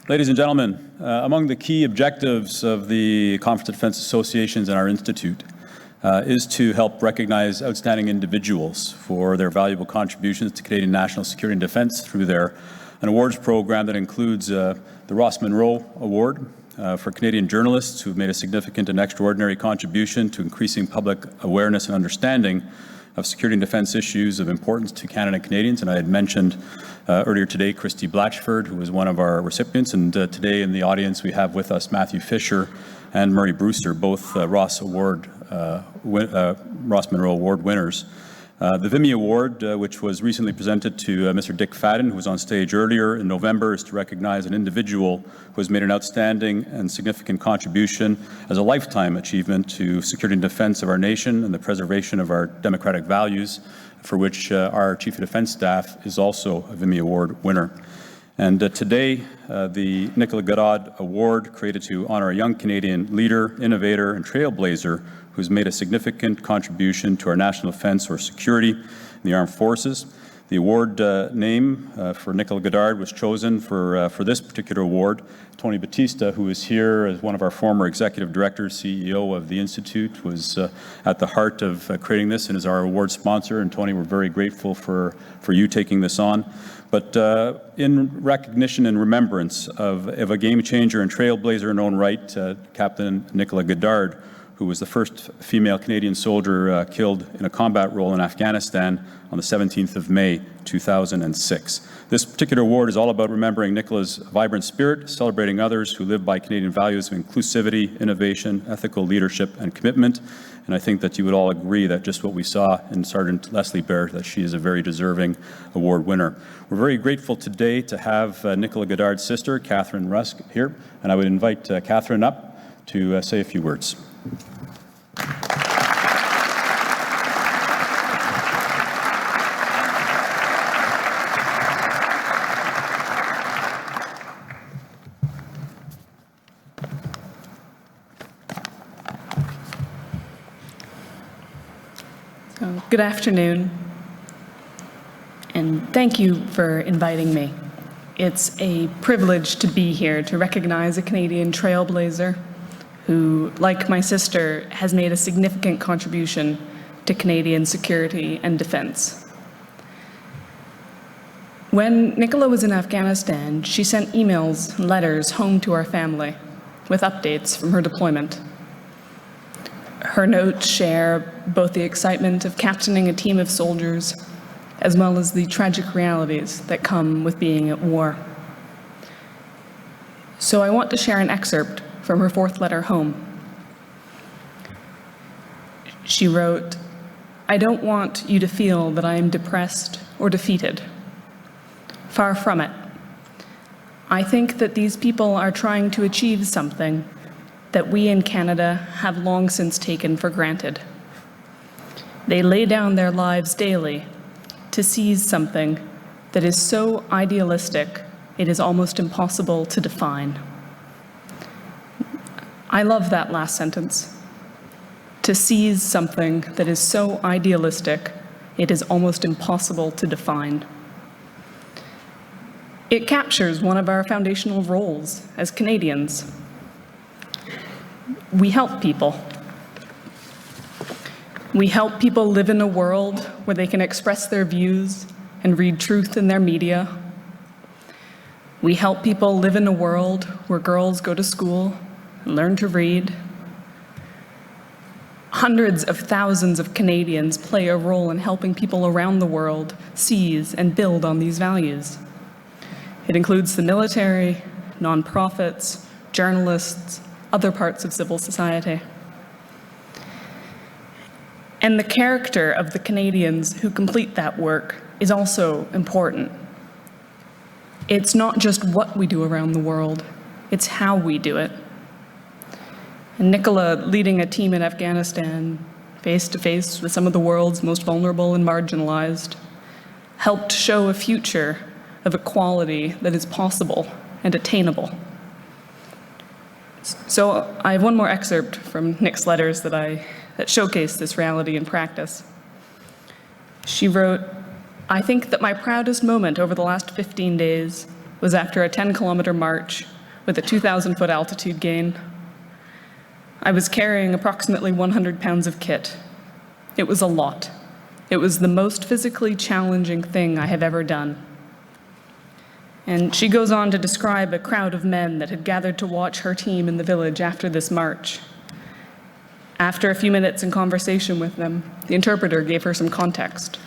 Ladies and gentlemen, among the key objectives of the Conference of Defence Associations and our Institute is to help recognize outstanding individuals for their valuable contributions to Canadian national security and defence through an awards program that includes the Ross Munro Award for Canadian journalists who have made a significant and extraordinary contribution to increasing public awareness and understanding of security and defence issues of importance to Canada and Canadians. And I had mentioned earlier today Christy Blatchford, who was one of our recipients, and today in the audience we have with us Matthew Fisher and Murray Brewster, both Ross Munro Award winners. The Vimy Award, which was recently presented to Mr. Dick Fadden, who was on stage earlier in November, is to recognize an individual who has made an outstanding and significant contribution as a lifetime achievement to security and defence of our nation and the preservation of our democratic values, for which our Chief of Defence Staff is also a Vimy Award winner. And today, the Nichola Goddard Award, created to honour a young Canadian leader, innovator, and trailblazer who's made a significant contribution to our national defence or security in the armed forces. The award name for Nichola Goddard was chosen for this particular award. Tony Batista, who is here as one of our former executive directors, CEO of the Institute, was at the heart of creating this and is our award sponsor. And Tony, we're very grateful for you taking this on. But in recognition and remembrance of a game changer and trailblazer in own right, Captain Nichola Goddard, who was the first female Canadian soldier killed in a combat role in Afghanistan on the 17th of May, 2006. This particular award is all about remembering Nichola's vibrant spirit, celebrating others who live by Canadian values of inclusivity, innovation, ethical leadership, and commitment. And I think that you would all agree that just what we saw in Sergeant Leslie Baird, that she is a very deserving award winner. We're very grateful today to have Nichola Goddard's sister, Catherine Rusk, here. And I would invite Catherine up to say a few words. Good afternoon, and thank you for inviting me. It's a privilege to be here to recognize a Canadian trailblazer who, like my sister, has made a significant contribution to Canadian security and defence. When Nichola was in Afghanistan, she sent emails and letters home to our family with updates from her deployment. Her notes share both the excitement of captaining a team of soldiers as well as the tragic realities that come with being at war. So I want to share an excerpt from her fourth letter home. She wrote, "I don't want you to feel that I am depressed or defeated. Far from it. I think that these people are trying to achieve something that we in Canada have long since taken for granted. They lay down their lives daily to seize something that is so idealistic it is almost impossible to define." I love that last sentence. To seize something that is so idealistic it is almost impossible to define. It captures one of our foundational roles as Canadians. We help people. We help people live in a world where they can express their views and read truth in their media. We help people live in a world where girls go to school and learn to read. Hundreds of thousands of Canadians play a role in helping people around the world seize and build on these values. It includes the military, nonprofits, journalists, other parts of civil society. And the character of the Canadians who complete that work is also important. It's not just what we do around the world, it's how we do it. And Nichola, leading a team in Afghanistan, face to face with some of the world's most vulnerable and marginalized, helped show a future of equality that is possible and attainable. So I have one more excerpt from Nick's letters that showcase this reality in practice. She wrote, "I think that my proudest moment over the last 15 days was after a 10-kilometer march with a 2,000-foot altitude gain. I was carrying approximately 100 pounds of kit. It was a lot. It was the most physically challenging thing I have ever done. And she goes on to describe a crowd of men that had gathered to watch her team in the village after this march. After a few minutes in conversation with them, the interpreter gave her some context.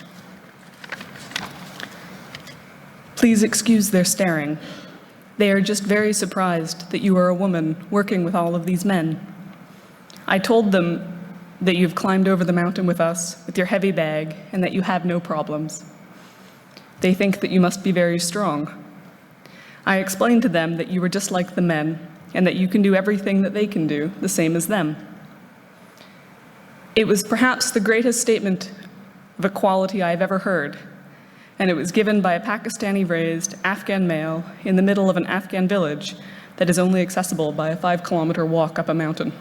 Please excuse their staring. They are just very surprised that you are a woman working with all of these men. I told them that you've climbed over the mountain with us with your heavy bag and that you have no problems. They think that you must be very strong. I explained to them that you were just like the men and that you can do everything that they can do, the same as them. It was perhaps the greatest statement of equality I've ever heard, and it was given by a Pakistani-raised Afghan male in the middle of an Afghan village that is only accessible by a 5-kilometer walk up a mountain.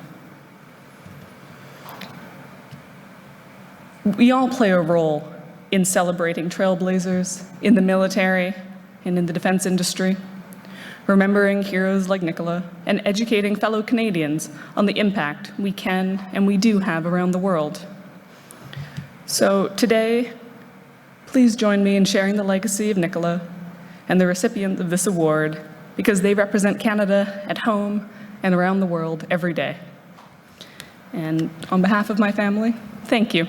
We all play a role in celebrating trailblazers, in the military, and in the defense industry, remembering heroes like Nichola, and educating fellow Canadians on the impact we can and we do have around the world. So today, please join me in sharing the legacy of Nichola and the recipient of this award, because they represent Canada at home and around the world every day. And on behalf of my family, thank you.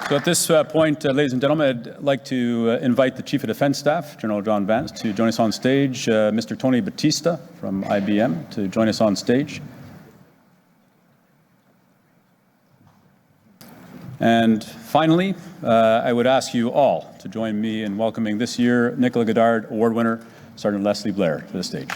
So at this point, ladies and gentlemen, I'd like to invite the Chief of Defence Staff, General John Vance, to join us on stage, Mr. Tony Batista from IBM to join us on stage. And finally, I would ask you all to join me in welcoming this year Nichola Goddard Award winner, Sergeant Leslie Blair, to the stage.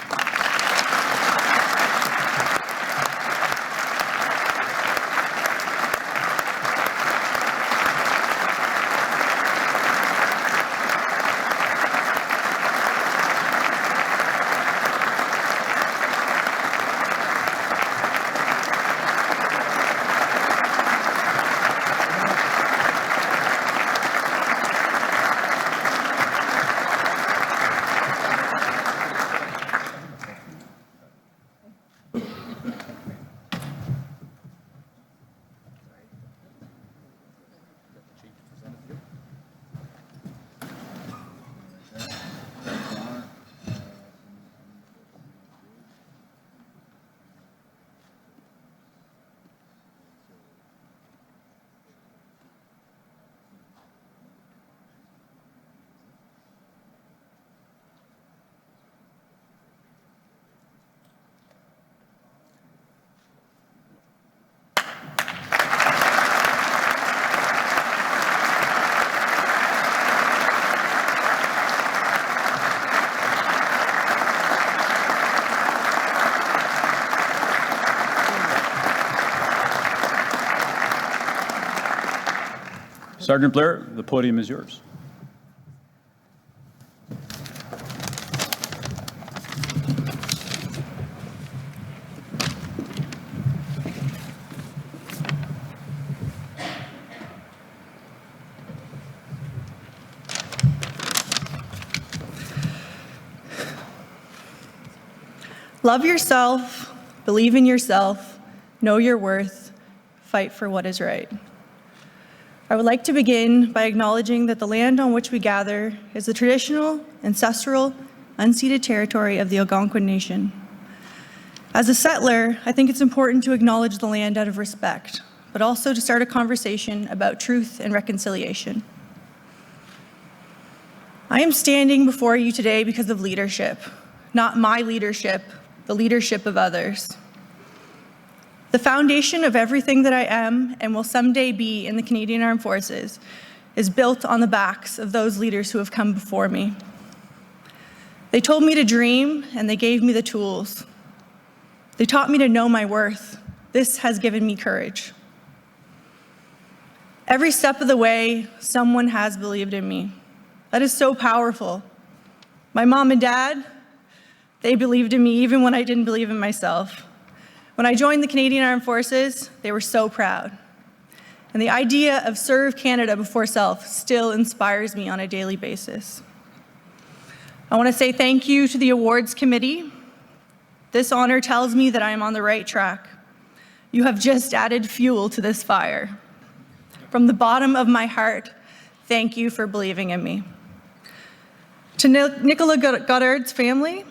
Sergeant Blair, the podium is yours. Love yourself, believe in yourself, know your worth, fight for what is right. I would like to begin by acknowledging that the land on which we gather is the traditional, ancestral, unceded territory of the Algonquin Nation. As a settler, I think it's important to acknowledge the land out of respect, but also to start a conversation about truth and reconciliation. I am standing before you today because of leadership, not my leadership, the leadership of others. The foundation of everything that I am and will someday be in the Canadian Armed Forces is built on the backs of those leaders who have come before me. They told me to dream, and they gave me the tools. They taught me to know my worth. This has given me courage. Every step of the way, someone has believed in me. That is so powerful. My mom and dad, they believed in me even when I didn't believe in myself. When I joined the Canadian Armed Forces, they were so proud. And the idea of serve Canada before self still inspires me on a daily basis. I want to say thank you to the awards committee. This honor tells me that I am on the right track. You have just added fuel to this fire. From the bottom of my heart, thank you for believing in me. To Nichola Goddard's family,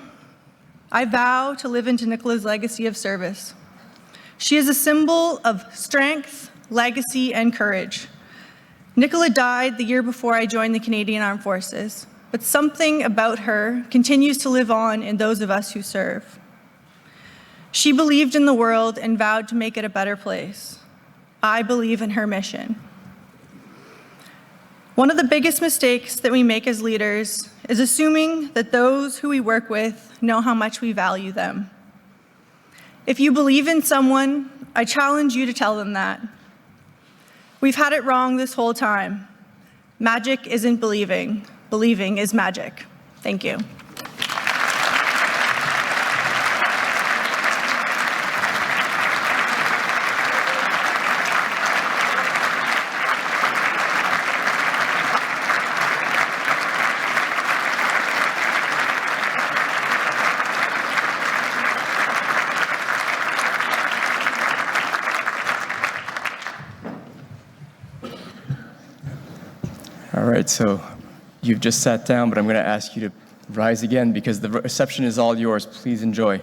I vow to live into Nicola's legacy of service. She is a symbol of strength, legacy, and courage. Nichola died the year before I joined the Canadian Armed Forces, but something about her continues to live on in those of us who serve. She believed in the world and vowed to make it a better place. I believe in her mission. One of the biggest mistakes that we make as leaders is assuming that those who we work with know how much we value them. If you believe in someone, I challenge you to tell them that. We've had it wrong this whole time. Magic isn't believing. Believing is magic. Thank you. All right, so you've just sat down, but I'm going to ask you to rise again because the reception is all yours. Please enjoy.